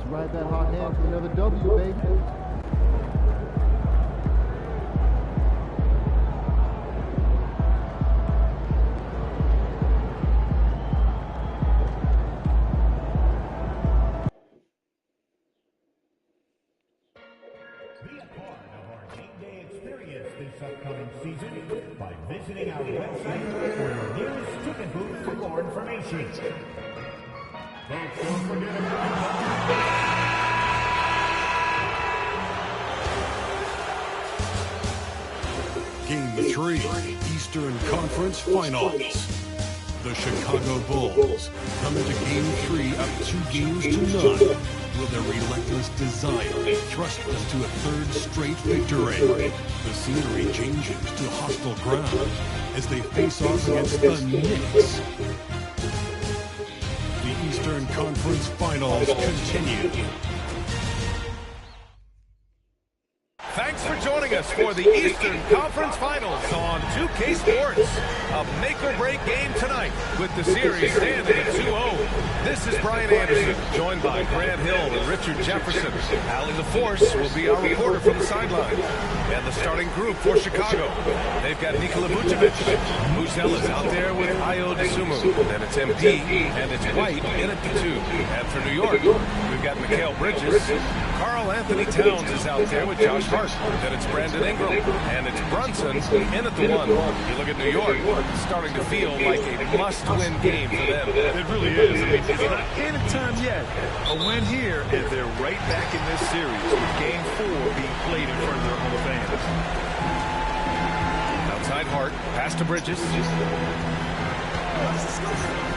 ride that hot hand to another W, baby. Be a part of our game day experience this upcoming season by visiting our website or your nearest ticket booth for more information. Folks, don't forget about Game 3, Eastern Conference Finals. The Chicago Bulls come into Game 3 up 2-0. Will their relentless desire thrust us to a third straight victory? The scenery changes to hostile ground as they face off against the Knicks. The Eastern Conference Finals continue. Thanks for joining us for the Eastern Conference Finals on 2K Sports. A make-or-break game tonight with the series standing at 2-0. This is Brian Anderson, joined by Grant Hill and Richard Jefferson. Allie LaForce will be our reporter from the sideline. And the starting group for Chicago. They've got Nikola Vucevic, Buzella's out there with Ayo Dosunmu. Then it's MP, and it's White in at the 2. And for New York, we've got Mikal Bridges. Karl Anthony Towns is out there with Josh Hart. Then it's Brandon Ingram, and it's Brunson in at the 1. You look at New York, it's starting to feel like a must-win game for them. It really is. I mean, it's not any time yet. A win here, and they're right back in this series with Game 4 being played in front of their home fans. Outside Hart, pass to Bridges.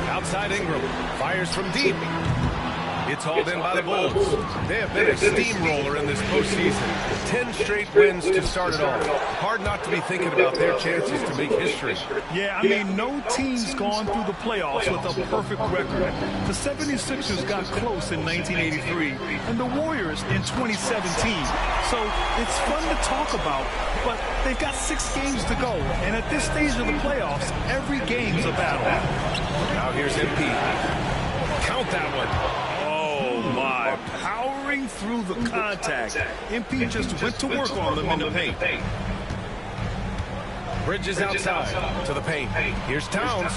Outside Ingram, fires from deep. It's hauled in by the Bulls. They have been a steamroller in this postseason. 10 straight wins to start it off. Hard not to be thinking about their chances to make history. Yeah, I mean, no team's gone through the playoffs with a perfect record. The 76ers got close in 1983, and the Warriors in 2017. So it's fun to talk about, but they've got 6 games to go. And at this stage of the playoffs, every game's a battle. Now here's MP. Count that one. My, powering through the contact. MP just went to work on them in the paint. Bridges outside to the paint. Here's Towns.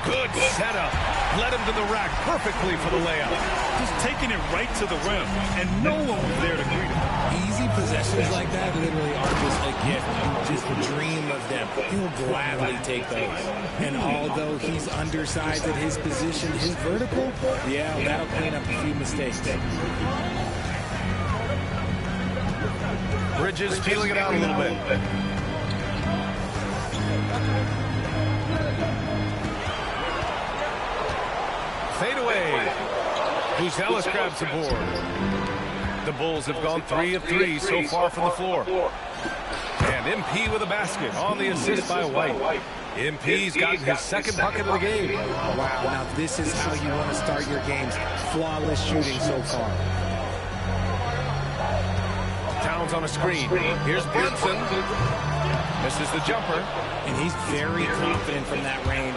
Good setup. Led him to the rack perfectly for the layup. Just taking it right to the rim, and no one was there to greet him. Easy possessions like that literally are just a gift. You just dream of them. He'll gladly take those. And although he's undersized at his position, his vertical, yeah, that'll clean up a few mistakes. Bridges feeling it out a little bit. Fade away. Buzella's grabs the board. The Bulls have gone 3 of 3 so far from the floor. And MP with a basket on the assist by White. MP's gotten his second bucket of the game. Wow, now this is how you want to start your games. Flawless shooting so far. Towns on a screen. Here's Brunson. Misses the jumper. And he's very confident from that range.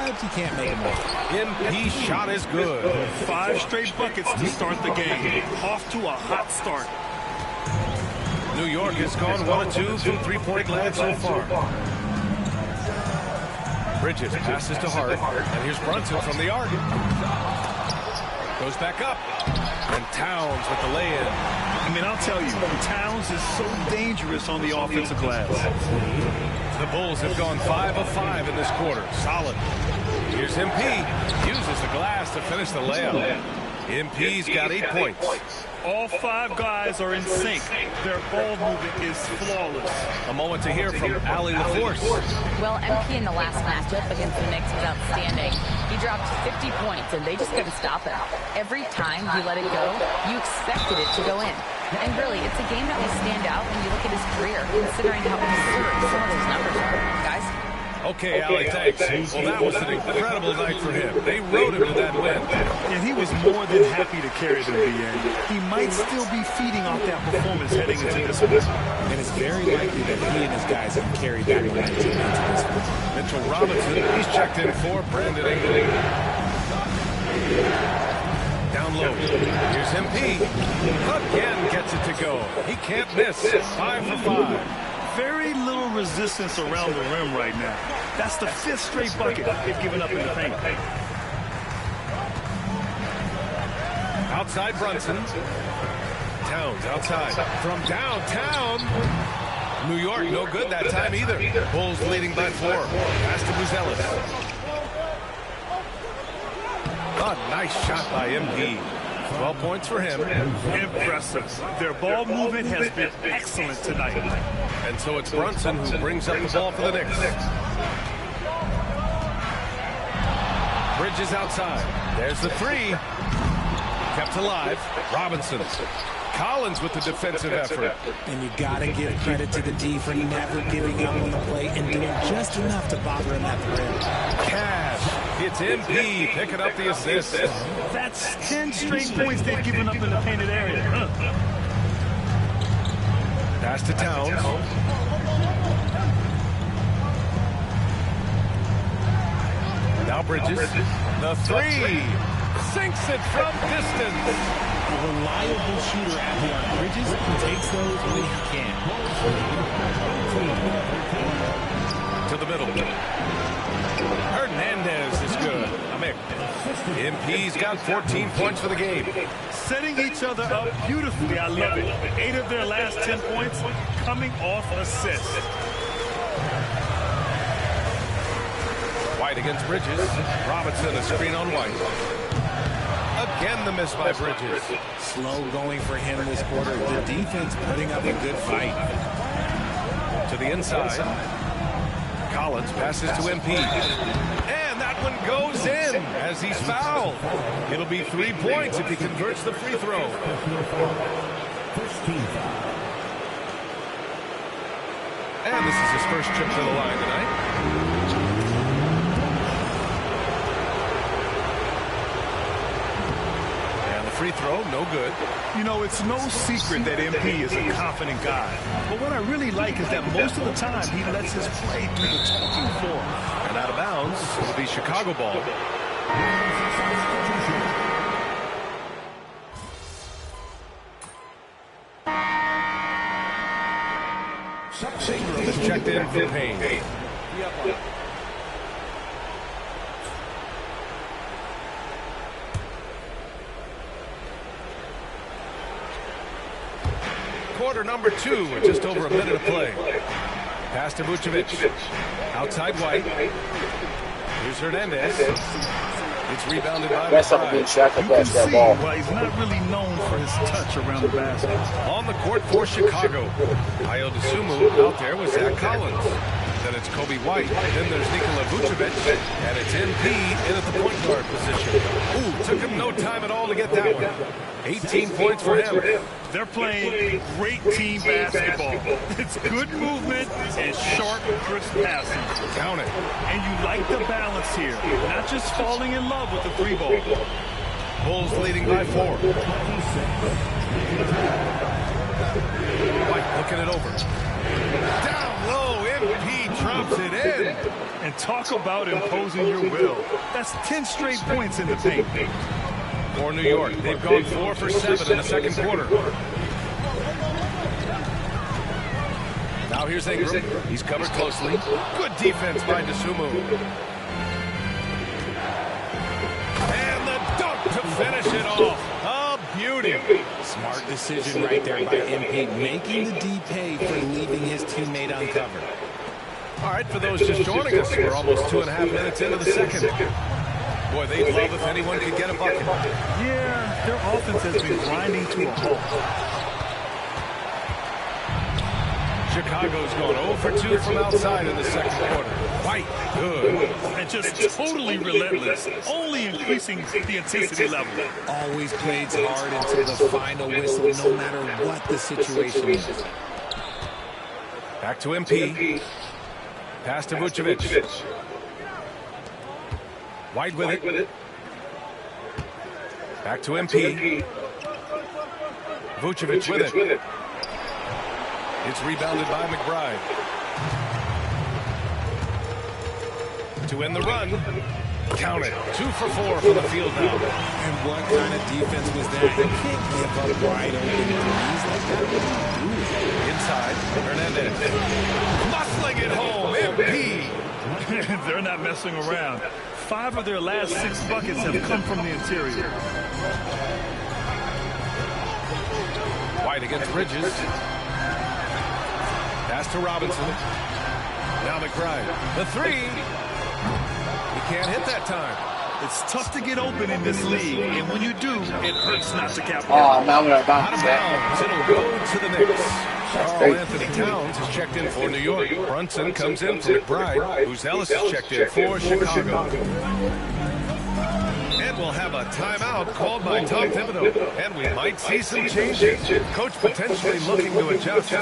But you can't make him miss. MP shot is good. 5 straight buckets to start the game. Off to a hot start. New York has gone 1 of 2 from three-point land so far. Bridges passes to Hart. And here's Brunson from the arc. Goes back up. And Towns with the lay-in. I mean, I'll tell you, Towns is so dangerous on the offensive glass. The Bulls have gone 5 of 5 in this quarter. Solid. Here's MP. Uses the glass to finish the layup. MP's got 8 points. All 5 guys are in sync. Their ball movement is flawless. A moment to hear from Allie LaForce. Well, MP in the last matchup against the Knicks was outstanding. He dropped 50 points, and they just couldn't stop him. Every time he let it go, you expected it to go in. And really, it's a game that will stand out when you look at his career, considering how absurd some of those numbers are. Guys? Okay, Allie, thanks. Well, that was an incredible night for him. They rode him to that win. And he was more than happy to carry them to the end. He might still be feeding off that performance heading into this one. And it's very likely that he and his guys have carried that momentum into this one. Mitchell Robinson, he's checked in for Brandon Ingram. Down low. Here's MP. Again gets it to go. He can't miss. 5 for 5. Very little resistance around the rim right now. That's the 5th straight bucket they've given up in the paint. Outside Brunson. Towns outside. From downtown. New York, no good that time either. Bulls leading by 4. Pass to Buzelis. A nice shot by MP. 12 points for him. Impressive. Their ball movement has been excellent tonight. And so it's Brunson who brings up the ball for the Knicks. Bridges outside. There's the 3. Kept alive. Robinson. Collins with the defensive effort. And you got to give credit to the D for never giving up on the play and doing just enough to bother him at the rim. Cash. It's MP picking up the assist. That's 10 straight points they've given up in the painted area. Pass to Towns. Now Bridges. The 3. Sinks it from distance. A reliable shooter out here on Bridges. He takes those when he can. To the middle. Hernandez is good. MP's got 14 points for the game. Setting each other up beautifully. I love it. 8 of their last 10 points coming off assists. White against Bridges. Robinson a screen on White. Again, the miss by Bridges. Slow going for him this quarter. The defense putting up a good fight. To the inside. Collins passes to MP. And that one goes in as he's fouled. It'll be 3 points if he converts the free throw. And this is his first trip to the line tonight. Free throw, no good. You know, it's no secret that MP is a confident guy. But what I really like is that most of the time he lets his play do the talking for him. And out of bounds, it'll be Chicago ball. Just checked in for Payne. Quarter number 2 with just over a minute of play. Pass to Vucevic. Outside White. Here's Hernandez. It's rebounded by That's something good shot to catch that ball. Why he's not really known for his touch around the basket. On the court for Chicago. Ayo Dosunmu out there with Zach Collins. Then it's Kobe White. Then there's Nikola Vucevic. And it's MP in at the point guard position. Ooh, took him no time at all to get that one. 18 points for him. They're playing great team basketball. It's good movement and sharp, crisp passing. Count it. And you like the balance here. Not just falling in love with the 3 ball. Bulls leading by 4. White looking it over. Down low, MP drops it in. And talk about imposing your will. That's 10 straight points in the paint. For New York, they've gone 4 for 7 in the second quarter. Now here's Ingram. He's covered closely. Good defense by Dosunmu. And the dunk to finish it off. A beauty. Smart decision right there by MP, making the D pay for leaving his teammate uncovered. All right, for those just joining us, we're almost 2.5 minutes into the second. Boy, they'd love if anyone could get a bucket. Yeah, their offense has been grinding to a halt. Chicago's going 0 for 2 from outside in the second quarter. White, good. And just totally relentless, only increasing the intensity level. Always plays hard until the final whistle, no matter what the situation is. Back to MP. Pass to Vucevic. White with it. Back to MP. Vucevic with it. It's rebounded by McBride. To end the run. Count it. 2 for 4 from the field now. And what kind of defense was that? You can't give up wide open threes like that. Inside, Hernandez. Muscling it home, MP. They're not messing around. 5 of their last 6 buckets have come from the interior. White against Bridges. Pass to Robinson. Now McBride. The 3. He can't hit that time. It's tough to get open in this league, and when you do, it hurts not to capitalize. Now we're Out about of bounds. It'll go to the Knicks. Carl Anthony Towns is checked in for New York. Brunson comes in for McBride. Uzelis is checked in for Chicago. And we'll have a timeout called by Tom Thibodeau. And we might see some changes. Coach potentially looking to adjust.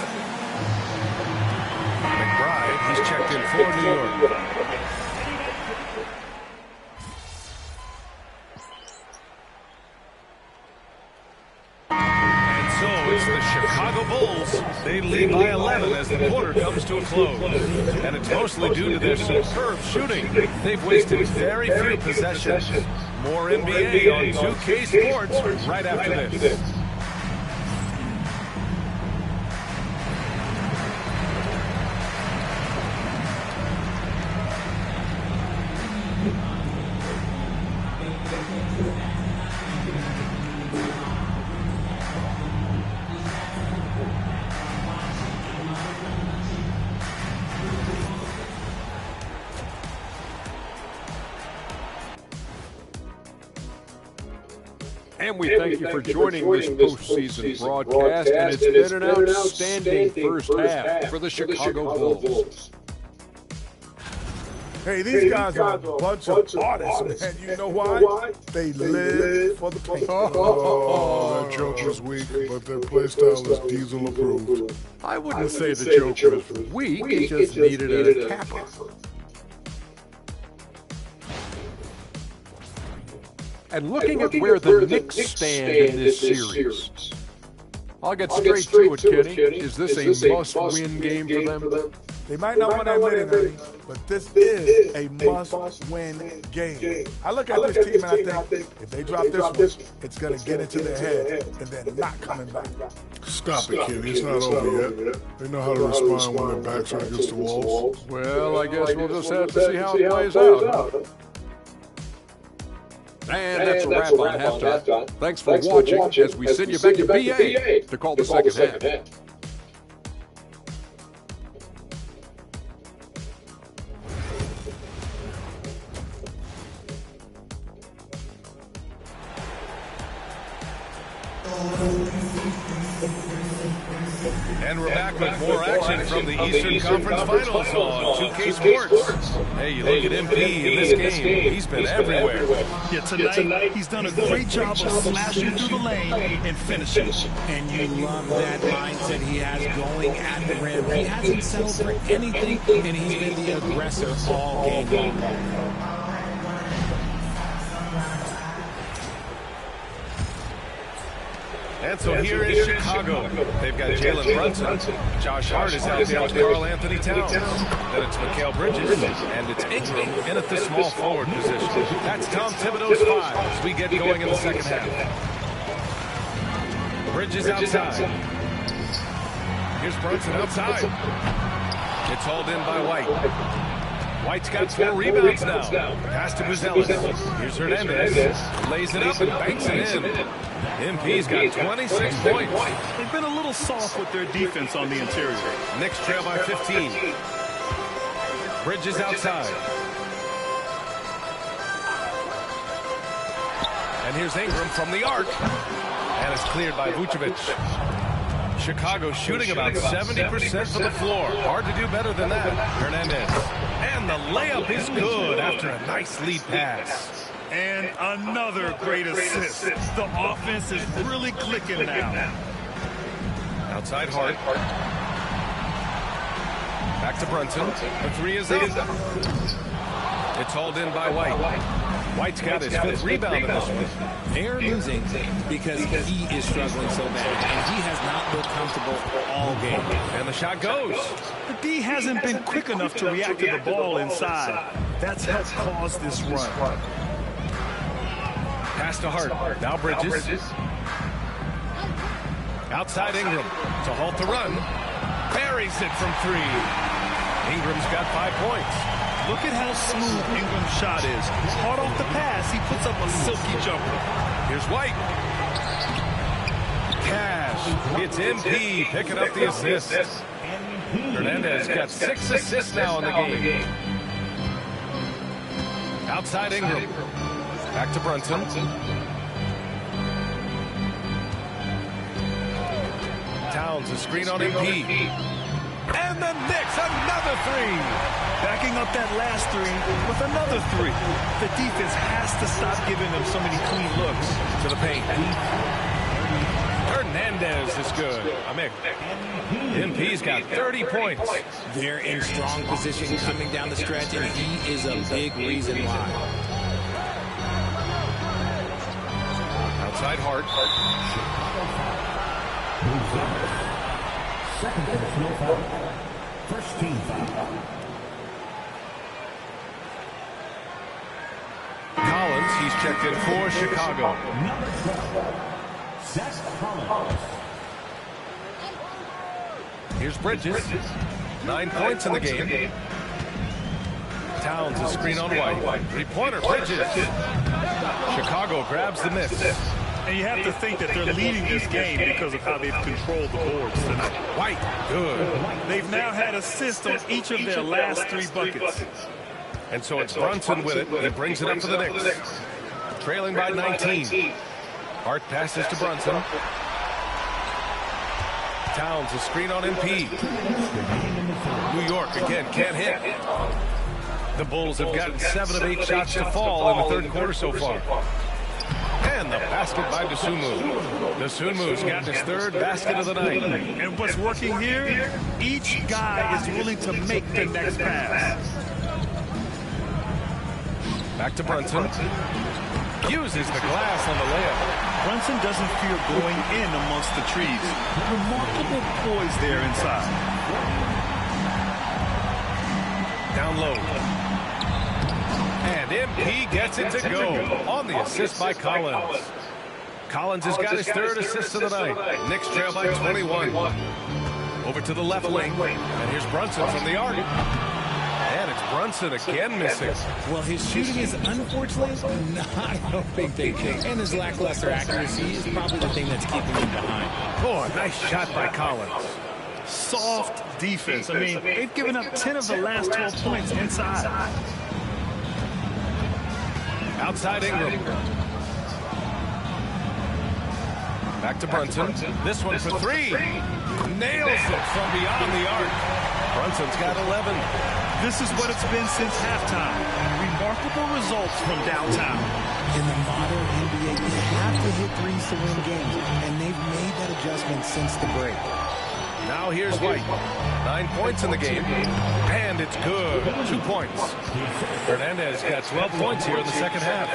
McBride, he's checked in for New York. The Chicago Bulls, they lead by 11 as the quarter comes to a close. And it's mostly due to their superb shooting. They've wasted very few possessions. More NBA on 2K Sports right after this. And we thank you for joining this postseason broadcast, and it's been an outstanding first half for the Chicago Bulls. Hey, these guys are a bunch of artists, man. You know why? They live for the paint. Oh, that joke was weak, but their play style is Diesel approved. I wouldn't say the joke was weak, it just needed a capper. And looking at where the Knicks stand in this series, I'll get straight to it, Kenny. Is this a must-win game for them? They might not win that many, but this is a must-win game. I look at this team and I think if they drop this one, it's going to get into their head and then not coming back. Stop it, kid. It's not over yet. They know how to respond when their backs are against the walls. Well, I guess we'll just have to see how it plays out. And that's a wrap on halftime. Thanks for watching as we send you back to BA to call the second half. And we're back with more action from the Eastern Conference Finals on 2K Sports. Hey, you look at MP in this game, he's been everywhere. Yeah, tonight he's done a great job of slashing through the lane and finishing. And you love that mindset he has going at the rim. He hasn't settled for anything, and he's been the aggressor all game long. And so here is Chicago. They've got Jalen Brunson. Josh Hart is out there with Carl Anthony Towns. Then it's Mikal Bridges, and it's Ingram in at the small forward position. That's Tom Thibodeau's 5 as we get going in the second half. Bridges outside. Here's Brunson outside. It's hauled in by White. White's got 4 rebounds now. Pass to Uzelis. Here's Hernandez. Lays it up and banks it in. MP's got 26 points. They've been a little soft with their defense on the interior. Knicks trail by 15. Bridges outside. And here's Ingram from the arc. And it's cleared by Vucevic. Chicago shooting about 70% from the floor. Hard to do better than that. Hernandez. And the layup is good after a nice lead pass. And another great assist. The offense is really clicking now. Outside Hart. Back to Brunson. The 3 is up. It's hauled in by White. White's got his 5th rebound in this one. They're losing because he is struggling so bad, and he has not looked comfortable all game. And the shot goes. The D hasn't been quick enough to react to the ball inside. That's helped cause this run. Pass to Hart. Now Bridges. Outside Ingram to halt the run. Buries it from 3. Ingram's got 5 points. Look at how smooth Ingram's shot is. Hard off the pass, he puts up a silky jumper. Here's White. Cash. It's MP picking up the assist. Hernandez got 6 assists now in the game. Outside Ingram. Back to Brunson. Towns a screen on MP. And the Knicks, another 3. Backing up that last 3 with another 3. The defense has to stop giving them so many clean looks. To the paint. Hernandez is good. MP's got 30 points. They're in strong position coming down the stretch, and he is a big reason why. Outside Hart. Second personal foul. First team foul. Collins, he's checked in for Chicago. Number 12, Seth Collins. Here's Bridges. 9 points in the game. Towns a screen on White. 3-pointer, Bridges. Chicago grabs the miss. And you have to think that they're leading this game because of how they've controlled the boards tonight. White, good. They've now had assists on each of their last 3 buckets. And so it's Brunson with it. He brings it up for the Knicks. Trailing by 19. Hart passes to Brunson. Towns a screen on MP. New York again can't hit. The Bulls have gotten 7 of 8 shots to fall in the third quarter so far. And the basket by Dosunmu. Dosunmu's gotten his 3rd basket of the night. And what's working here, each guy is willing to make the next pass. Back to Brunson. Uses the glass on the layup. Brunson doesn't fear going in amongst the trees. Remarkable poise there inside. Down low. And MP gets it to go on the assist by Collins. Collins has got his 3rd assist of the night. Knicks trail by 21. Over to the left wing. And here's Brunson from the arc. And it's Brunson again missing. Well, his shooting is unfortunately not helping things. And his lackluster accuracy is probably the thing that's keeping him behind. Oh, a nice shot by Collins. Soft defense. I mean, they've given up 10 of the last 12 points inside. Outside Ingram. Back to Brunson. This one for 3. Nails it from beyond the arc. Brunson's got 11. This is what it's been since halftime. Remarkable results from downtown. In the modern NBA, you have to hit threes to win games, and they've made that adjustment since the break. Now here's White. 9 points in the game, and it's good. 2 points. Hernandez got 12 points here in the second half.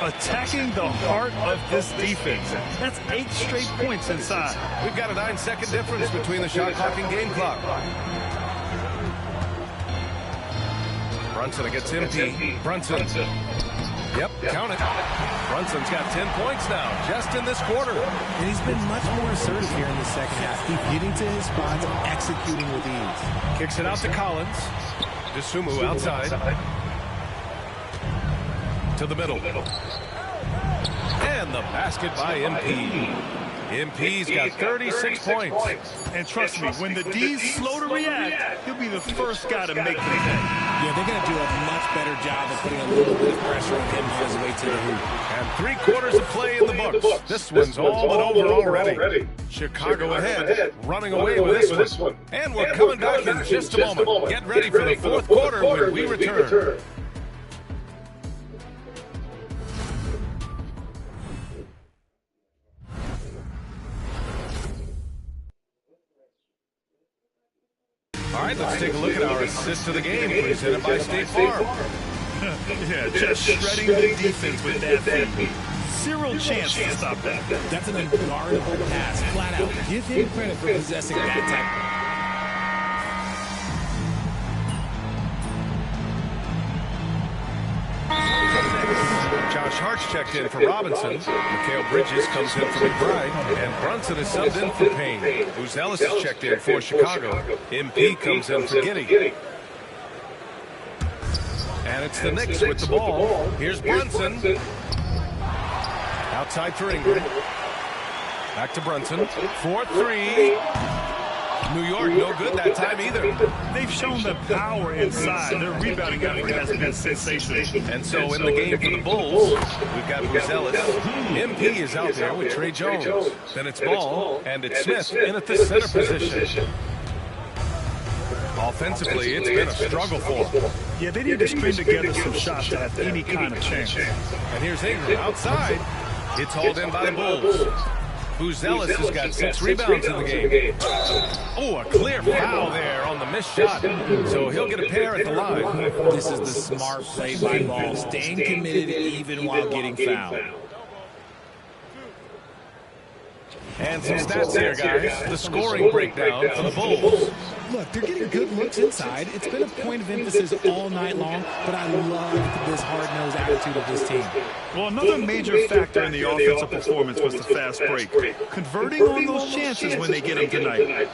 Attacking the heart of this defense. That's 8 straight points inside. We've got a 9-second difference between the shot clock and game clock. Brunson against MP. Brunson. Yep, count it. Brunson's got 10 points now, just in this quarter. And he's been much more assertive here in the second half. He's getting to his spots, executing with ease. Kicks it out to Collins. Dosunmu outside. To the middle. And the basket by MP. MP's got 36 points. And trust me, when the D's slow to react, he'll be the first guy to make the play. Yeah, they're going to do a much better job of putting a little bit of pressure on him on his way to the hoop. And 3 quarters of play in the books. This one's all but over already. Chicago ahead, running away with this one. And we're coming back in just a moment. Get ready for the fourth quarter when we return. All right, let's take a look at our assist to the game presented by State Farm. Yeah, just shredding the defense with that feed. Zero chance to stop that. That's an unguardable pass, flat out. Give him credit for possessing that type. Hart's checked in for Robinson. Mikal Bridges comes in for McBride. And Brunson is subbed in for Payne. Ellis is checked in for Chicago. MP comes in for Giddey. And it's the Knicks with the ball. Here's Brunson. Outside for Ingram. Back to Brunson. 4-3. New York, no good that time either. They've shown the power inside. Their rebounding effort has been sensational. And so in the game for the Bulls, we've got Ellis. MP is out there with Trey Jones. Then it's Ball, and it's Smith in at the center position. Offensively, it's been a struggle for them. Yeah, they need to string together some shots to have any kind of chance. And here's Ingram outside. It's hauled in by the Bulls. Ellis has got 6 rebounds in the game. Oh, a clear foul there on the missed shot. So he'll get a pair at the line. This is the smart play by Ball, staying committed even while getting fouled. And some stats here, guys. The scoring breakdown for the Bulls. Look, they're getting good looks inside. It's been a point of emphasis all night long, but I love this hard-nosed attitude of this team. Well, another major factor in the offensive performance was the fast break. Converting on those chances when they get them tonight.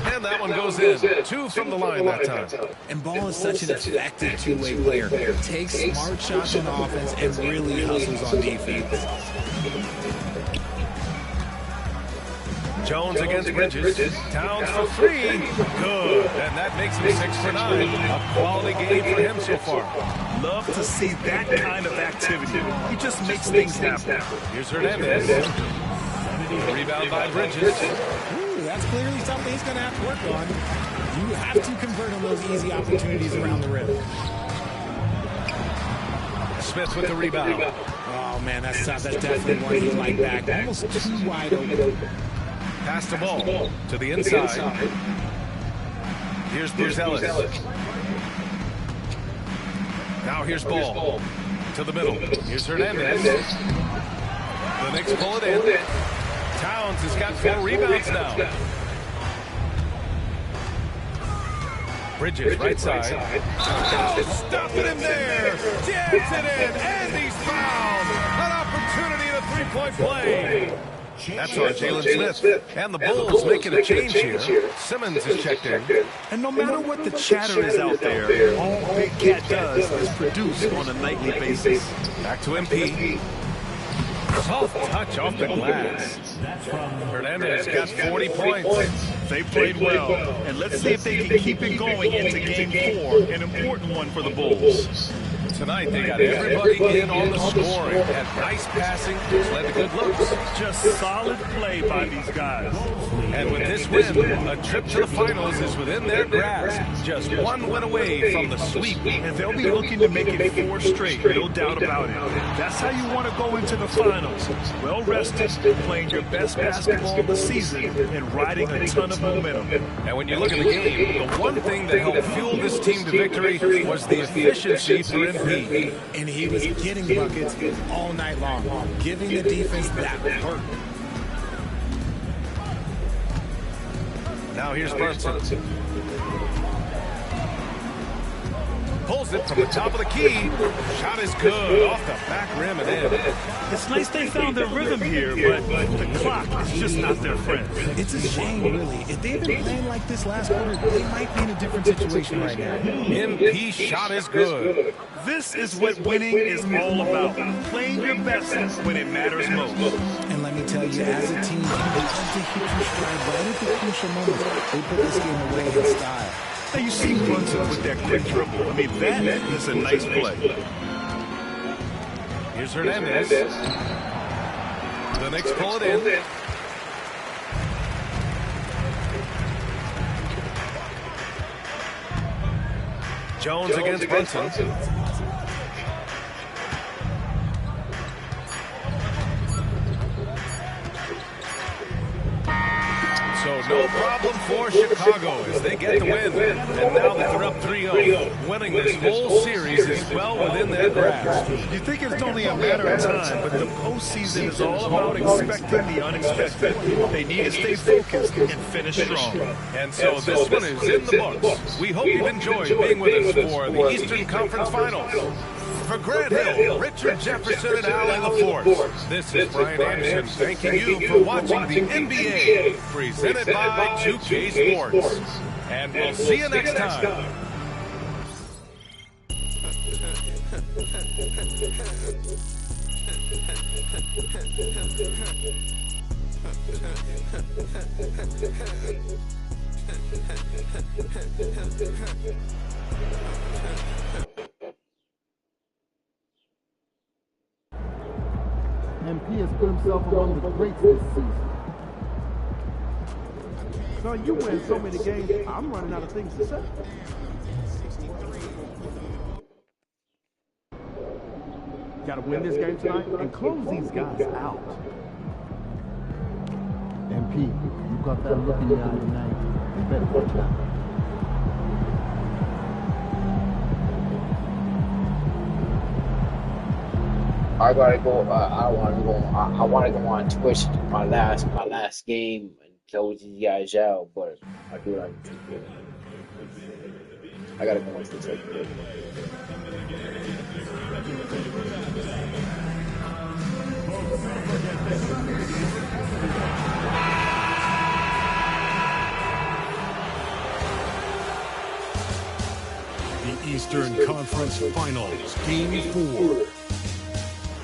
And that one goes in. 2 from the line that time. And Ball is such an effective two-way player. Takes smart shots on offense and really hustles on defense. Jones against Bridges. Towns for 3. Good. And that makes him 6 for 9. A quality game for him so far. Love to see that kind of activity. He just makes things happen. Here's Hernandez. Rebound by Bridges. Ooh, that's clearly something he's going to have to work on. You have to convert on those easy opportunities around the rim. Smith with the rebound. Oh, man, that's tough. That's definitely one he'd like back. Almost too wide open. Pass the ball to the inside. Here's Ellis. Now here's Ball to the middle. Here's Hernandez. The Knicks pull it in. Towns has got 4 rebounds now. Bridges, right side. Oh, stopping him there. Jams it in, and he's fouled. An opportunity at a three-point play. That's on Jalen Smith. And the Bulls making a change here. Simmons is checked in. And no matter what the chatter is out there, all Big Cat does is produce on a nightly basis. Back to MP. Soft touch off the glass. Hernandez got 40 points. They played well. And let's see if they can keep it going into Game 4, an important one for the Bulls. Tonight, they got everybody in on the scoring. Had nice passing, which led to good looks. Just solid play by these guys. And with this win, a trip to the finals is within their grasp. Just 1 win away from the sweep. And they'll be looking to make it 4 straight, no doubt about it. That's how you want to go into the finals. Well rested, playing your best basketball of the season, and riding a ton of momentum. And when you look at the game, the one thing that helped fuel this team to victory was the efficiency for MP. And he was getting buckets all night long, giving the defense that work. Now here's Brunson. Pulls it from the top of the key. Shot is good off the back rim and in. It's nice they found their rhythm here, but the clock is just not their friend. It's a shame, really. If they'd been playing like this last quarter, they might be in a different situation right now. MP shot is good. This is what winning is all about. Playing your best when it matters most. And let me tell you, as a team, they have to hit your stride right at the crucial moments. They put this game away in style. Now you see Brunson with that quick dribble. I mean, that is a nice play. Here's Hernandez. The Knicks pull it in. Jones against Brunson. So no problem for Chicago as they get the win. And now that they're up 3-0, winning this whole series is well within their grasp. You think it's only a matter of time, but the postseason is all about expecting the unexpected. They need to stay focused and finish strong. And so this one is in the books. We hope you've enjoyed being with us for the Eastern Conference Finals. for Grant Hill, Richard Jefferson, and Allen LaForce. This is Brian Anderson thanking you for watching the NBA, presented by 2K Sports. And we'll see you next time. MP has put himself among the greats this season. Son, you win so many games, I'm running out of things to say. Gotta win this game tonight and close these guys out. MP, you got that look in your eye tonight. You better watch out. I gotta go. I want to go on Twitch my last game and close you guys out, but I do it on YouTube. I gotta go on Twitch. The Eastern Conference Finals, Game 4.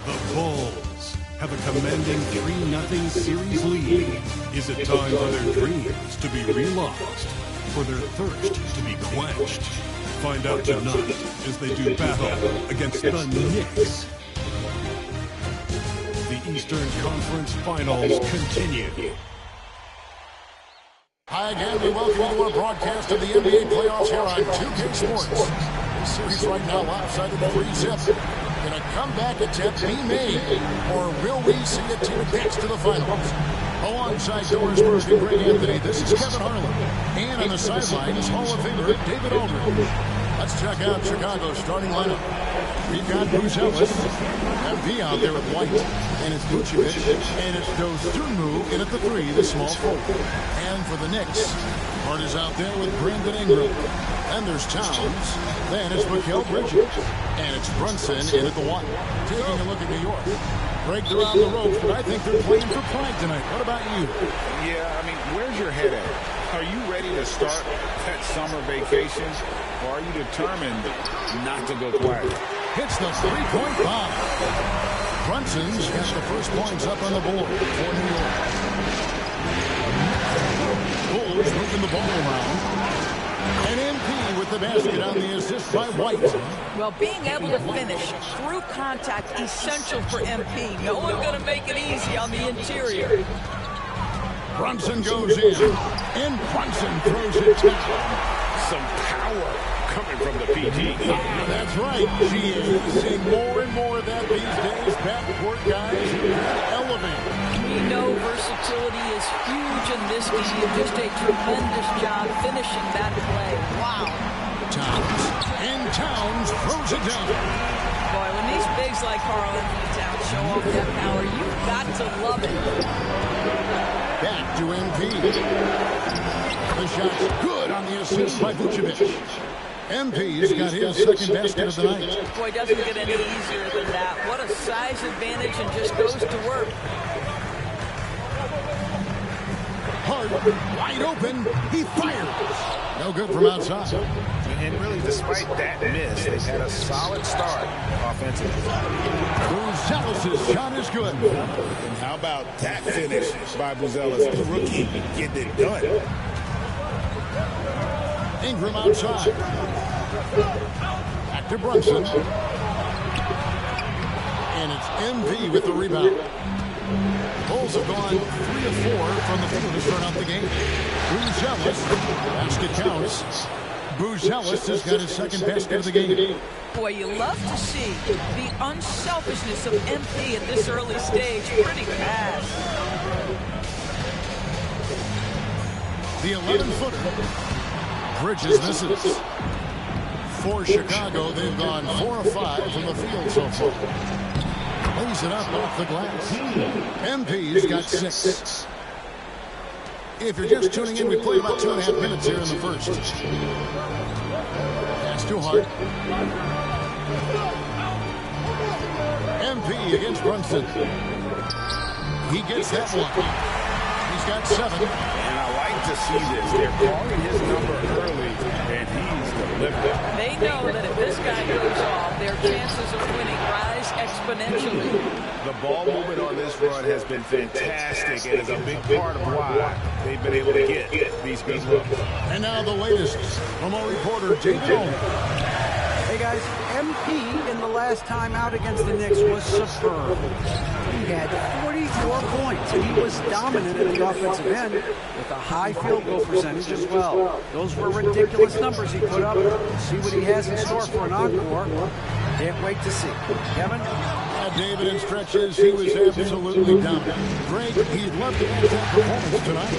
The Bulls have a commanding 3-0 series lead. Is it time for their dreams to be realized, for their thirst to be quenched? Find out tonight as they do battle against the Knicks. The Eastern Conference Finals continue. Hi again, we welcome you to our broadcast of the NBA playoffs here on 2K Sports. This series right now lopsided to 3-zip. Can a comeback attempt be made, or will we see a team advance to the finals? Alongside Doris Burke and Greg Anthony, this is Kevin Harlan. And on the sidelines, Hall of Famer David Aldridge. Let's check out Chicago's starting lineup. We've got Bruce Ellis, MP out there with White, and it's Vucevic, and it's Dostunmu in at the 3, the small forward. And for the Knicks, Hart is out there with Brandon Ingram. Then there's Towns, then it's Mikal Bridges, and it's Brunson in at the 1. Taking a look at New York. Greg, they're on the ropes, but I think they're playing for pride tonight. What about you? Yeah, I mean, where's your head at? Are you ready to start that summer vacation, or are you determined not to go quiet? Hits the three-point bomb. Brunson's got the first points up on the board for New York. Bulls moving the ball around. And MP with the basket on the assist by White. Well, being able to finish through contact essential for MP. No one's going to make it easy on the interior. Brunson goes in, and Brunson throws it down. Some power coming from the PG. That's right. She is seeing more and more of that these days. Backcourt guys elevate. We know versatility is huge in this game. Just a tremendous job finishing that play. Wow. Towns throws it down. Boy, when these bigs like Karl Anthony Towns show off that power, you've got to love it. Back to MP. The shot's good on the assist by Vucevic. MP's got his second basket of the night. Boy, doesn't get any easier than that. What a size advantage, and just goes to work. Hart, wide open, he fires. No good from outside. And really, despite that miss, they've had a solid start offensively. Buzelis' shot is good. And how about that finish by Buzelis, the rookie, getting it done. Ingram outside. Back to Brunson. And it's MP with the rebound. Bulls have gone 3 of 4 from the field to start out the game. Buzelis, basket counts. Buzelis has got his second basket of the game. Boy, you love to see the unselfishness of MP at this early stage. Pretty fast. The 11-footer. Bridges misses. For Chicago, they've gone 4 of 5 from the field so far. Lays it up off the glass. MP's got 6. If you're just tuning in, we played about 2.5 minutes here in the first. Pass to Hart. MP against Brunson. He gets that one. He's got 7. And I like to see this. They're calling his number early, and he's delivered. They know that if this guy goes off, their chances of winning rise exponentially. The ball movement on this run has been fantastic and is a big part of why they've been able to get these big looks. And now the latest from our reporter, David Owen. Hey guys, MP in the last time out against the Knicks was superb. He had 44 points, and he was dominant at the offensive end with a high field goal percentage as well. Those were ridiculous numbers he put up. See what he has in store for an encore. Can't wait to see. Kevin? David, in stretches, he was absolutely dominant. Greg, he'd love to have that performance tonight.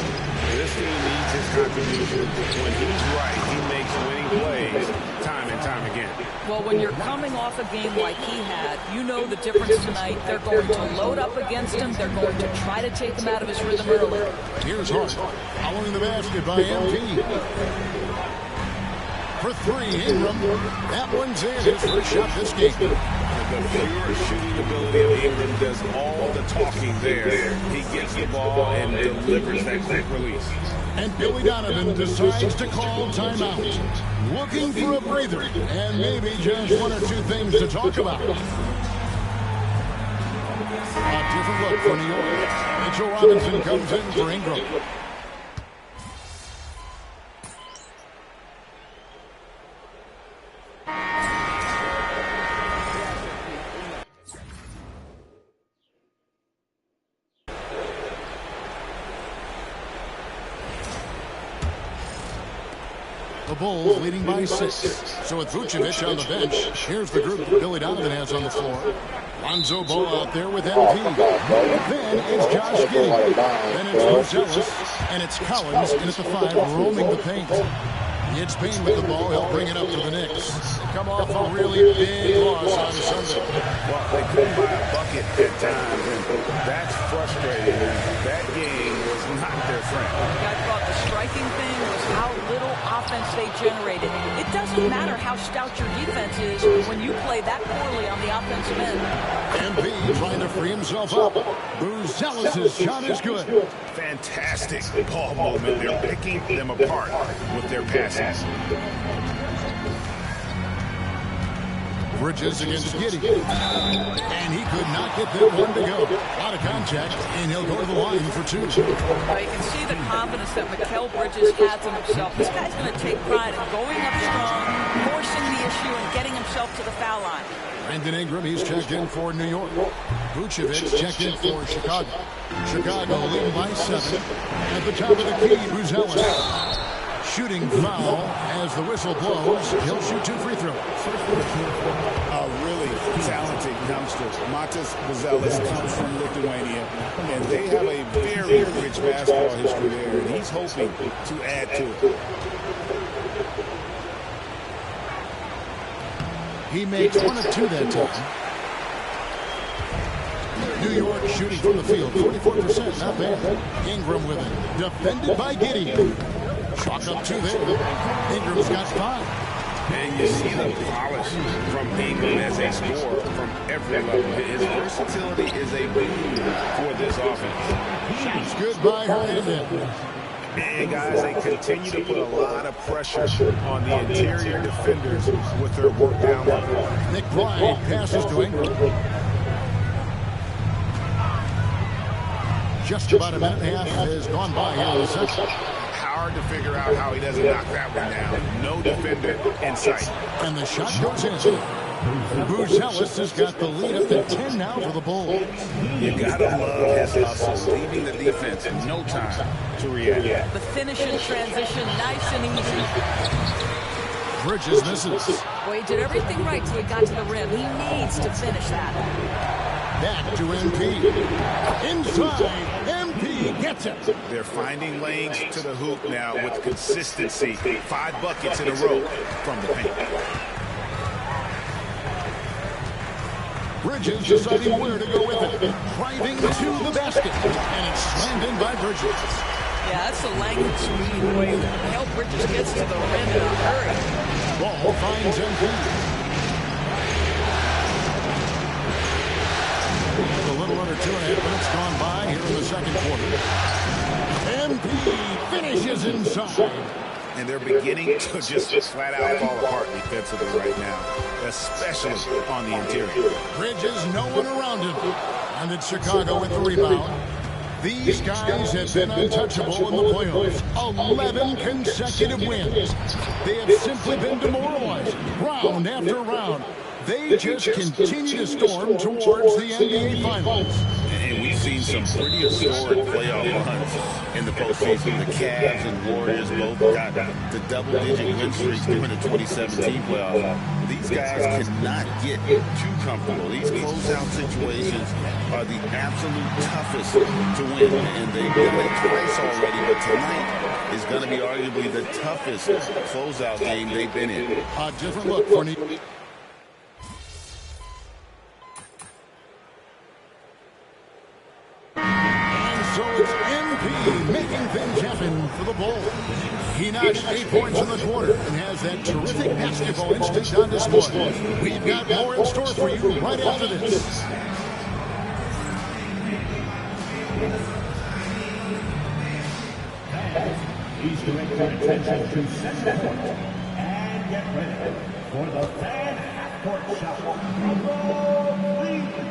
This team needs his contribution. When he's right, he makes winning plays time and time again. Well, when you're coming off a game like he had, you know the difference tonight. They're going to load up against him. They're going to try to take him out of his rhythm early. Here's Hart, following the basket by MP. For 3, Ingram. That one's in. His first shot this game. The pure shooting ability of Ingram does all the talking there. He gets the ball and delivers that quick release. And Billy Donovan decides to call timeout. Looking for a breather and maybe just 1 or 2 things to talk about. A different look for New York. Mitchell Robinson comes in for Ingram. The Bulls leading by 6. So with Vucevic on the bench, here's the group Billy Donovan has on the floor. Lonzo Ball out there with MP. Then it's Josh Giddey. Then it's Rosales. And it's Collins in at the 5, roaming the paint. It's Payne with the ball. He'll bring it up to the Knicks. They come off a really big loss on Sunday. Well, they couldn't buy a bucket at times, and that's frustrating. That game was not their friend. I thought the striking thing was how little offense they generated. It doesn't matter how stout your defense is when you play that poorly on the offensive end. MP trying to free himself up. Rosales' shot is good. Fantastic ball movement. They're picking them apart with their passes. Bridges against Giddey. And he could not get that one to go. Out of contact, and he'll go to the line for 2. You can see the confidence that Mikal Bridges has in himself. This guy's going to take pride in going up strong, forcing the issue, and getting himself to the foul line. Brandon Ingram, he's checked in for New York. Vucevic checked in for Chicago. Chicago leading by 7. At the top of the key, Rosales. Shooting foul as the whistle blows. He'll shoot 2 free throws. A really talented youngster. Matas Rosales comes from Lithuania, and they have a very rich basketball history there, and he's hoping to add to it. He makes 1 of 2 that time. New York shooting from the field, 44%, not bad. Ingram with it, defended by Giddey. Chalk up 2 there. Ingram's got 5. And you see the polish from Ingram as a scorer from every level. His versatility is a boon for this offense. Shot's good by Hernandez. And guys, they continue to put a lot of pressure on the interior defenders with their work down low. Nick Bryant passes to Ingram. Just about a minute and a half has gone by here in the second. Hard to figure out how he doesn't knock that one down. No defender in sight. And the shot goes in. Rosales has got the lead up to 10 now for the Bulls. You gotta love his hustle, leaving the defense in no time to react. The finish in transition, nice and easy. Bridges misses. Well, he did everything right till he got to the rim. He needs to finish that. Back to MP. Inside, MP gets it. They're finding lanes to the hoop now with consistency. 5 buckets in a row from the paint. Bridges deciding where to go with it. Driving to the basket. And it's slammed in by Bridges. Yeah, that's the language speed way Mikal Bridges gets to the rim in a hurry. Ball finds MP. second quarter. MP finishes inside. And they're beginning to just flat out fall apart defensively right now, especially on the interior. Bridges, no one around him. And it's Chicago with the rebound. These guys have been untouchable in the playoffs. 11 consecutive wins. They have simply been demoralized round after round. They just continue to storm towards the NBA Finals. And we've seen some pretty historic playoff runs in the postseason. The Cavs and Warriors both got the double-digit win streaks during the 2017 playoffs. These guys cannot get too comfortable. These closeout situations are the absolute toughest to win. And they've done it twice already, but tonight is going to be arguably the toughest closeout game they've been in. A different look for New York. So it's MP making things happen for the Bulls. He notched 8 points in the quarter and has that terrific basketball instinct on display. We've got more in store for you right after this. Please direct your attention to center court and get ready for the fan half-court shot. Number 3.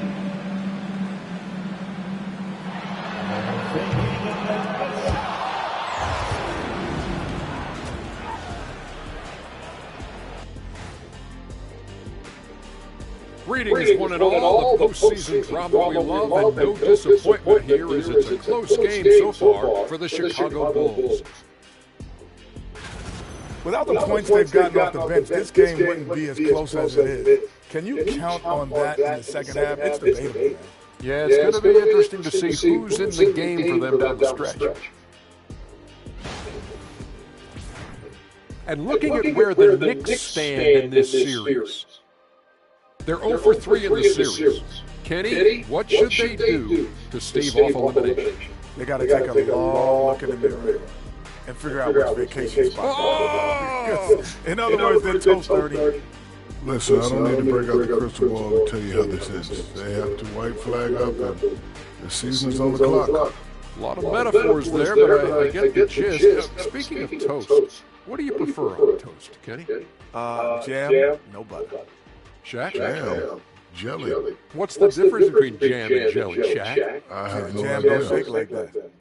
Greetings, one and all. The postseason drama we love, and no disappointment here as it's a close game so far for the Chicago Bulls. Without the points they've gotten off the bench, this game wouldn't be as close as it is. Can you count on that in the second half? It's debatable, man. Yeah, it's going to be interesting to see who's in the game for them down the stretch. And looking at where the Knicks stand in this series, they're 0 for 3 in the series. Kenny, what should they do to stave off elimination? They got to take a long look in the mirror and figure out which vacation spot. Oh! In other words, they're toast 30. Listen, I don't need to break out the crystal ball to tell you how this is. They have to white flag up, and the season's on the clock. A lot of metaphors there, but I get the gist. Speaking of toast, what do you prefer on toast, Kenny? Jam, no butter. Shaq? Jam, jelly. What's the difference between jam and jelly, Shaq? I have no Jam idea. don't shake like that.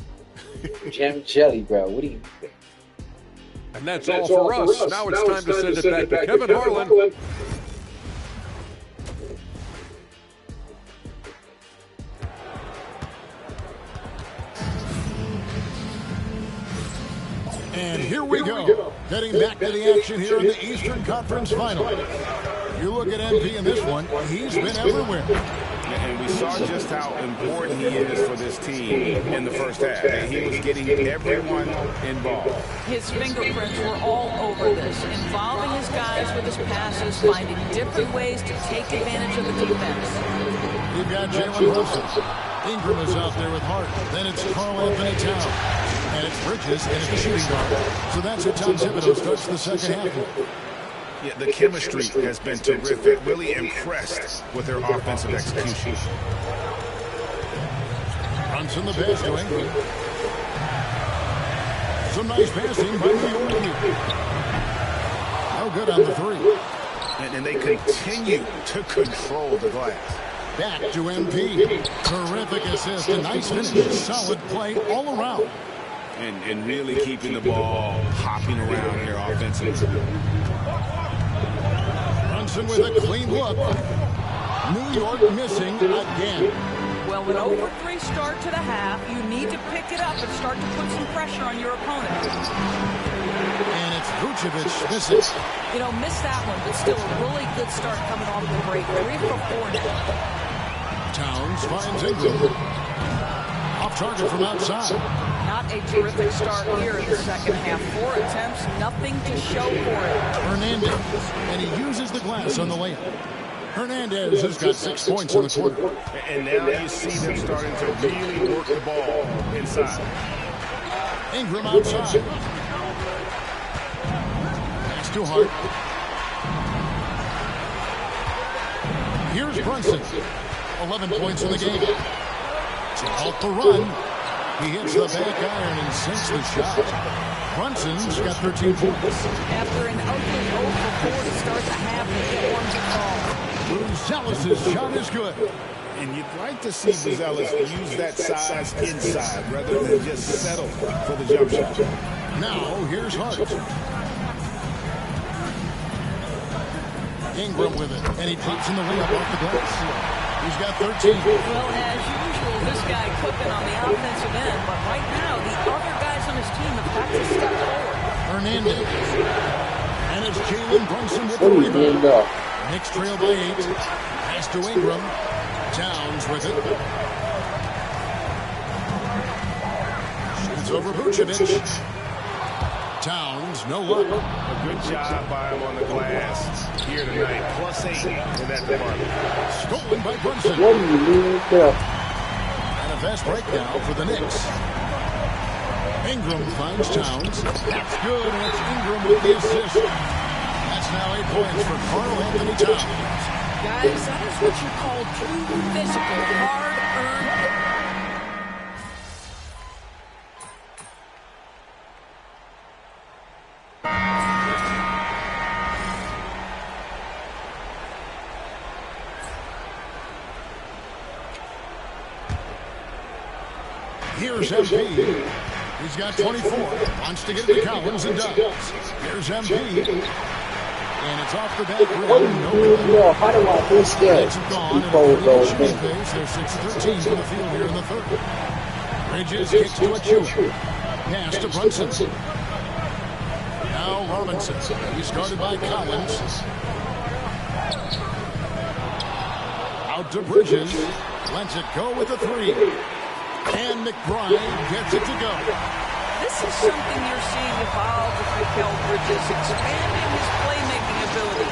Jam jelly, bro. What do you... And that's all for us. Now it's time to send it back to Kevin Harlan. And here we go. Getting back to the action here in the Eastern Conference Final. You look at MP in this one, he's been everywhere. And we saw just how important he is for this team in the first half. And he was getting everyone involved. His fingerprints were all over this, involving his guys with his passes, finding different ways to take advantage of the defense. We've got Jalen Brunson. Ingram is out there with Hart. Then it's Karl Anthony Towns. And it's Bridges and it's the shooting guard. So that's how Tom Thibodeau starts the second half. Yeah, the chemistry has been terrific. Really impressed with their offensive execution. Brunson the pass to Ingram. Some nice passing by New York. No good on the three. And they continue to control the glass. Back to MP. Terrific assist. A nice finish. Solid play all around. And really keeping the ball hopping around here offensively. Brunson with a clean look. New York missing again. Well, an 0-3 start to the half, you need to pick it up and start to put some pressure on your opponent. And it's Vucevic misses. You know, missed that one, but still a really good start coming off the break. 3 for 4 now. Towns finds Ingram. Off target from outside. Not a terrific start here in the second half. 4 attempts, nothing to show for it. Hernandez, and he uses the glass on the layup. Hernandez has got 6 points in the quarter. And now you see them starting to really work the ball inside. Ingram outside. Pass to Hart. Here's Brunson. 11 points in the game. So off the run. He hits the back iron and sinks the shot. Brunson's got 13 points. After an ugly 0 for 4 to start the half, they get one to fall. Buzelis' shot is good. And you'd like to see Buzelis use that size inside rather than just settle for the jump shot. Now, here's Hart. Ingram with it, and he drops in the layup off the glass. He's got 13. Well, as usual, this guy cooking on the offensive end, but right now, the other guys on his team have got to step forward. Hernandez. And it's Jalen Brunson with the rebound. Knicks trail by 8. Pass to Ingram. Towns with it. Shoots over Vucevic. Towns, no look. A good job by him on the glass here tonight. +8 in that department. Stolen by Brunson. And a fast breakdown for the Knicks. Ingram finds Towns. That's good, and it's Ingram with the assist. That's now 8 points for Karl Anthony Towns. Guys, that is what you call true physical, hard-earned. Here's MP. He's got 24. Wants to get it to Collins and does. Here's MP. And it's off the back rim. No, how do I miss that? It's gone. And they're 6-13 for the field here in the third. Bridges kicks to Achua. Pass to Brunson. Now Robinson. He's guarded by Collins. Out to Bridges. Lets it go with the 3. And McBride gets it to go. This is something you're seeing evolve with Mikal Bridges, expanding his playmaking ability.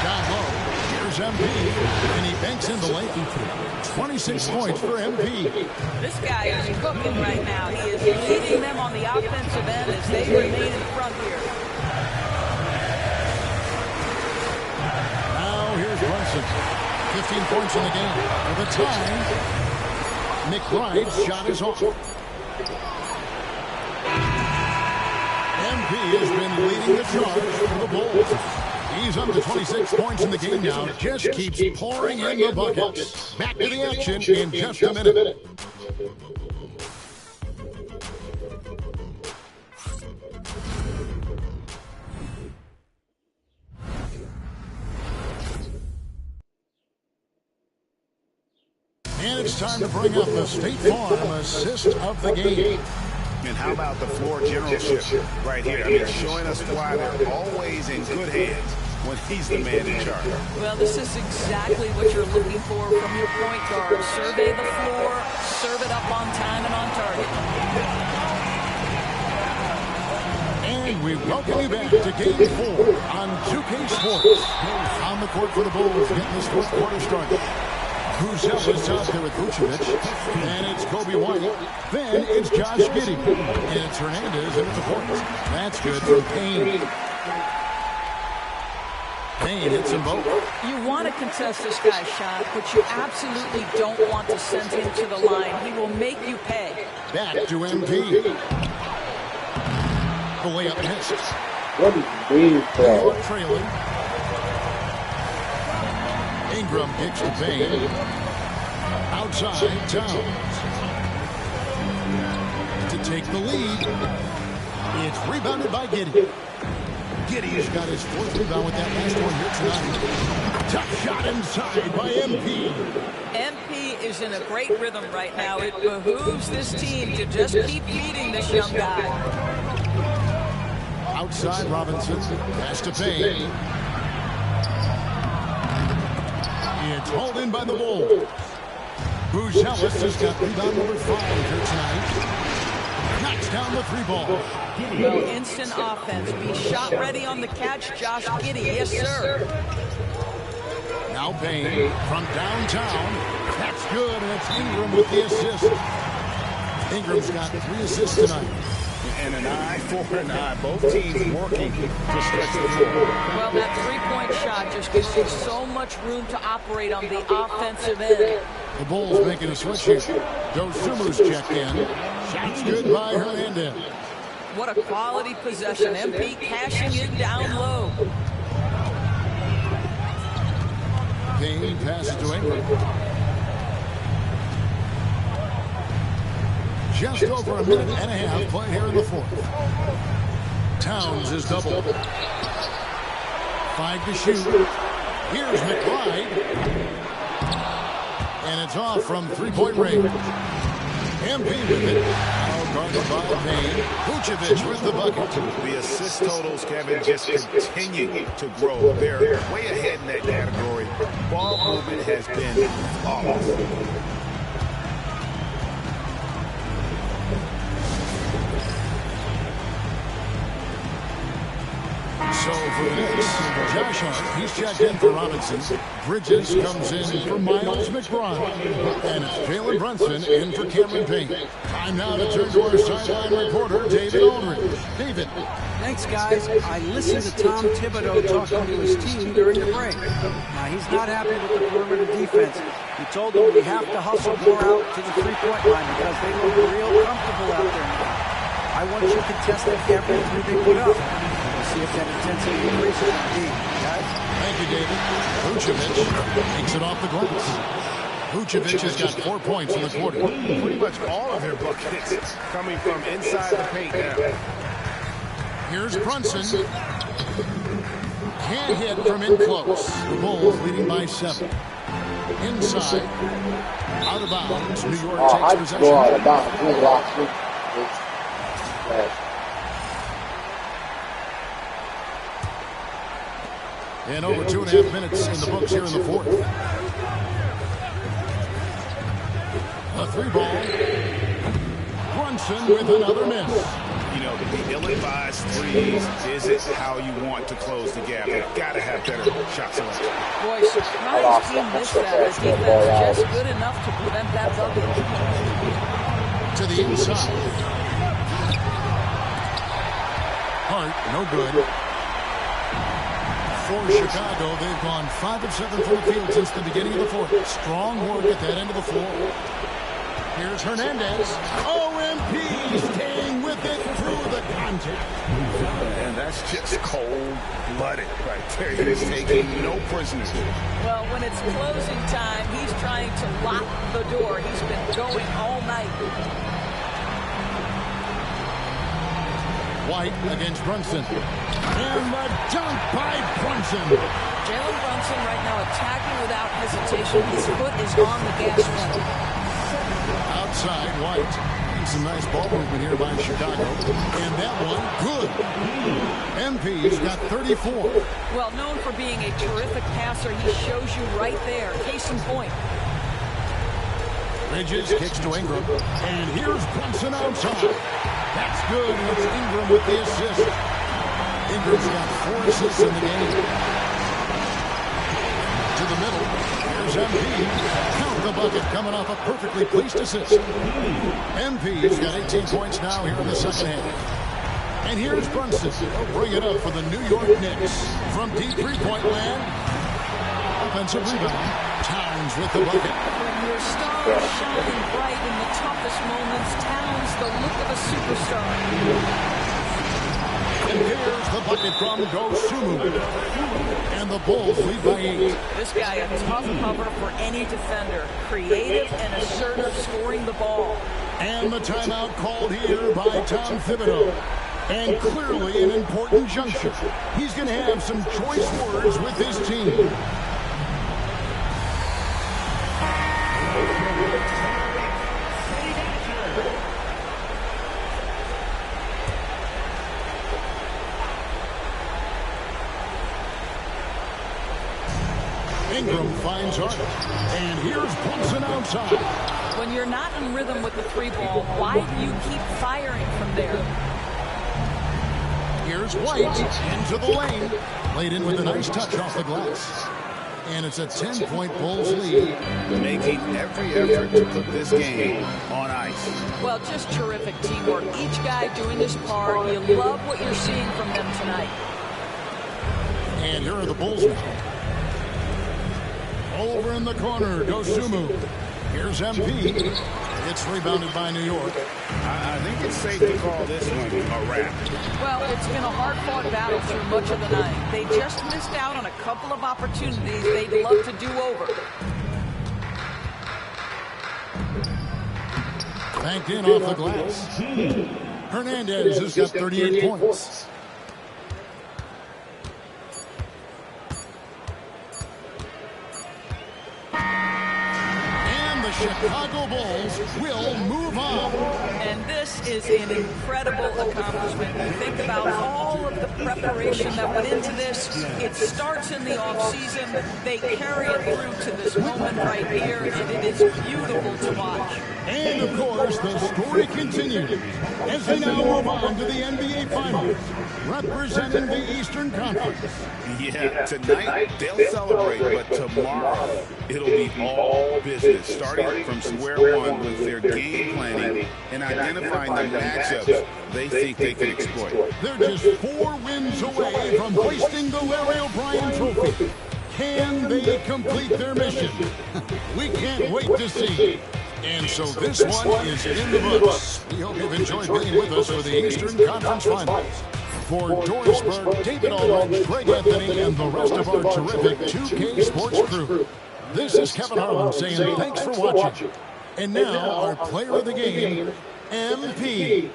Down low, here's MP, and he banks in the lane. 26 points for MP. This guy is cooking right now. He is leading them on the offensive end as they remain in front here. Now here's Brunson. 15 points in the game. For the time, McBride's shot is off. MP has been leading the charge for the Bulls. He's up to 26 points in the game now. Just keeps pouring in the buckets. Back to the action in just a minute. And it's time to bring up the State Farm assist of the game. And how about the floor generalship right here? I mean, showing us why they're always in good hands when he's the man in charge. Well, this is exactly what you're looking for from your point guard. Survey the floor, serve it up on time and on target. And we welcome you back to Game 4 on 2K Sports. On the court for the Bulls, getting this fourth quarter started. Buzelis out there with Vucevic, and it's Kobe White. Then it's Josh Giddey, and it's Hernandez in at the point. That's good from Payne. Payne hits them both. You want to contest this guy's shot, but you absolutely don't want to send him to the line. He will make you pay. Back to MP. The layup missed. What is green for? Trailing. Ingram kicks to Payne. Outside, Towns. To take the lead. It's rebounded by Giddey. Giddey's got his fourth rebound with that last one here tonight. Tough shot inside by MP. MP is in a great rhythm right now. It behooves this team to just keep feeding this young guy. Outside Robinson. Pass to Payne. It's hauled in by the Bulls. Buzelis has got rebound number 5 here tonight. Knocks down the 3-ball. Well, instant offense. Be shot ready on the catch, Josh Giddey. Yes, sir. Now Payne from downtown. That's good, and it's Ingram with the assist. Ingram's got 3 assists tonight. And an eye for an eye. Both teams working to stretch the floor. Well, that three-point shot just gives you so much room to operate on the offensive end. The Bulls making a switch here. Dosumu's checked in. Shots good by Hernandez. What a quality possession. MP cashing in down low. Payne passes to Ingram. Just over a minute and a half played here in the fourth. Towns is doubled. 5 to shoot. Here's McBride. And it's off from three-point range. MP with it. Now guarded by Payne. Vucevic with the bucket. The assist totals, Kevin, just continue to grow. They're way ahead in that category. Ball movement has been flawless. So for the Knicks, Josh Hart, he's checked in for Robinson. Bridges comes in for Miles McBride. And it's Jalen Brunson in for Cameron Payne. Time now to turn to our sideline reporter, David Aldridge. David. Thanks, guys. I listened to Tom Thibodeau talking to his team during the break. Now, he's not happy with the perimeter defense. He told them we have to hustle more out to the three-point line because they look real comfortable out there now. I want you contesting every three they put up. See if that intensity increases indeed, guys. Thank you, David. Vucevic takes it off the glass. Vucevic has got 4 points in the quarter. Pretty much all of their buckets coming from inside the paint now. Here's Brunson. Can't hit from in close. The Bulls leading by 7. Inside. Out of bounds. New York takes possession. And over 2.5 minutes in the books here in the fourth. A three ball. Brunson with another miss. You know, the ill-advised threes isn't how you want to close the gap. You've got to have better shot selection. Boy, surprised he missed that. His defense just good enough to prevent that bucket. To the inside. Hart, no good. For Chicago, they've gone 5 of 7 from the field since the beginning of the fourth. Strong work at that end of the floor. Here's Hernandez. OMP staying with it through the contact. And that's just cold-blooded right there. He's taking no prisoners. Well, when it's closing time, he's trying to lock the door. He's been going all night. White against Brunson. And the dunk by Brunson. Jalen Brunson right now attacking without hesitation. His foot is on the gas pedal. Outside, White. Some nice ball movement here by Chicago. And that one, good. MP's got 34. Well, known for being a terrific passer, he shows you right there. Case in point. Bridges kicks to Ingram. And here's Brunson outside. That's good. And it's Ingram with the assist. Ingram's got 4 assists in the game. To the middle. Here's MP. Count the bucket coming off a perfectly placed assist. MP's got 18 points now here in the second half. And here's Brunson. He'll bring it up for the New York Knicks. From deep three-point land. Offensive rebound. Towns with the bucket. Your star is shining bright in the toughest moments. Towns, the look of a superstar. And here's the bucket from Dosumu. And the Bulls lead by 8. This guy a tough cover for any defender. Creative and assertive scoring the ball. And the timeout called here by Tom Thibodeau. And clearly an important juncture. He's going to have some choice words with his team. Ingram finds Hart. And here's Brunson outside. When you're not in rhythm with the three ball, why do you keep firing from there? Here's White into the lane. Laid in with a nice touch off the glass. And it's a 10-point Bulls lead. Making every effort to put this game on ice. Well, just terrific teamwork. Each guy doing his part. You love what you're seeing from them tonight. And here are the Bulls now. Over in the corner, Dosumu. Here's MP. It's rebounded by New York. I think it's safe to call this one a wrap. Well, it's been a hard-fought battle through much of the night. They just missed out on a couple of opportunities they'd love to do over. Banked in off the glass. Hernandez has got 38 points. Chicago Bulls will move on. And this is an incredible accomplishment. You think about all of the preparation that went into this. It starts in the offseason. They carry it through to this moment right here, and it is beautiful to watch. And, of course, the story continues as they now move on to the NBA Finals, representing the Eastern Conference. Yeah, tonight they'll celebrate, but tomorrow it'll be all business, starting from square one with their game planning and identifying the matchups they think they can exploit. They're just 4 wins away from hoisting the Larry O'Brien Trophy. Can they complete their mission? We can't wait to see. And so this one is in the books. We hope you've enjoyed being with us for the Eastern Conference Finals. For Dorisburg, David Aldridge, Greg Anthony, and the rest of our terrific 2K Sports crew, this is Kevin Harlan saying thanks for watching. And now our player of the game, MP.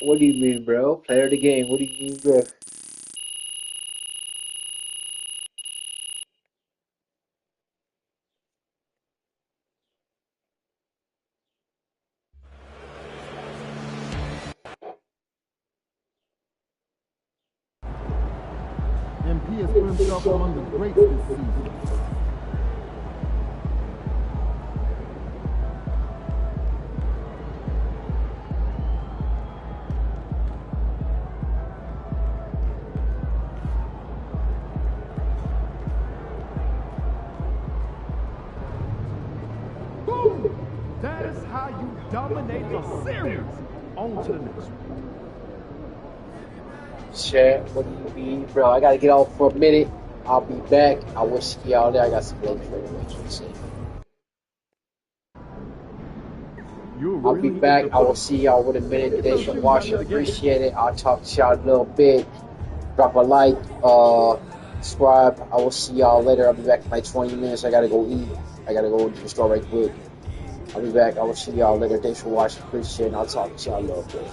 What do you mean, bro? Player of the game. What do you mean, bro? MP has put himself among the greats this season. Boom! That is how you dominate the series. On to the next one. Chat, what do you mean, bro? I gotta get off for a minute. I'll be back. I will see y'all there. I got some late information. I'll be back. I will see y'all in a minute. Thanks for watching. Appreciate it. I'll talk to y'all in a little bit. Drop a like, subscribe. I will see y'all later. I'll be back in like 20 minutes. I gotta go eat. I gotta go to the store right quick. I'll be back. I will see y'all later. Thanks for watching. Appreciate it. I'll talk to y'all in a little bit.